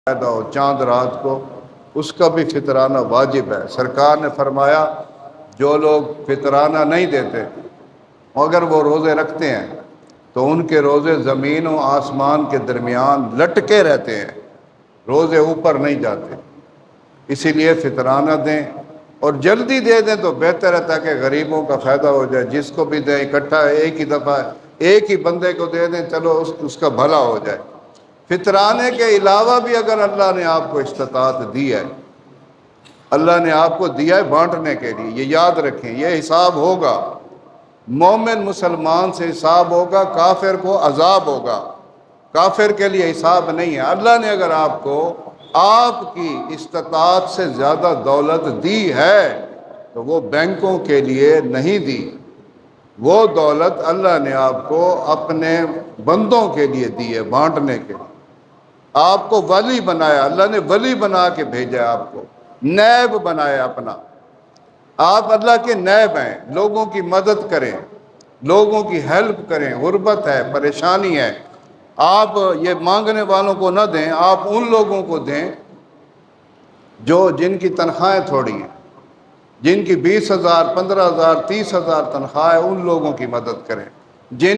پیدا ہو چاند رات کو، اس کا بھی فطرانہ واجب ہے۔ سرکار نے فرمایا جو لوگ فطرانہ نہیں دیتے مگر وہ روزے رکھتے ہیں تو ان کے روزے زمین و آسمان کے درمیان لٹکے رہتے ہیں، روزے اوپر نہیں جاتے۔ اسی لیے فطرانہ دیں اور جلدی دے دیں تو بہتر ہے، تاکہ غریبوں کا فائدہ ہو جائے۔ جس کو بھی دیں اکٹھا ایک ہی دفعہ ایک ہی بندے کو دے دیں، چلو اس کا بھلا ہو جائے۔ فطرانے کے علاوہ بھی اگر اللہ نے آپ کو استطاعت دی ہے، اللہ نے آپ کو دیا ہے بانٹنے کے لیے، یہ یاد رکھیں، یہ حساب ہوگا۔ مومن مسلمان سے حساب ہوگا، کافر کو عذاب ہوگا۔ کافر کے لیے حساب نہیں ہے۔ اللہ نے اگر آپ کو آپ کی استطاعت سے زیادہ دولت دی ہے تو وہ بینکوں کے لیے نہیں دی، وہ دولت اللہ نے آپ کو اپنے بندوں کے لیے دی ہے، بانٹنے کے لیے۔ آپ کو ولی بنایا، اللہ نے ولی بنا کے بھیجا، آپ کو نیب بنایا اپنا۔ آپ اللہ کے نیب ہیں، لوگوں کی مدد کریں، لوگوں کی ہیلپ کریں۔ غربت ہے، پریشانی ہے، آپ یہ مانگنے والوں کو نہ دیں، آپ ان لوگوں کو دیں جن کی تنخواہیں تھوڑی ہیں، جن کی 20,000 15,000 30,000 تنخواہ ہے، ان لوگوں کی مدد کریں۔ جن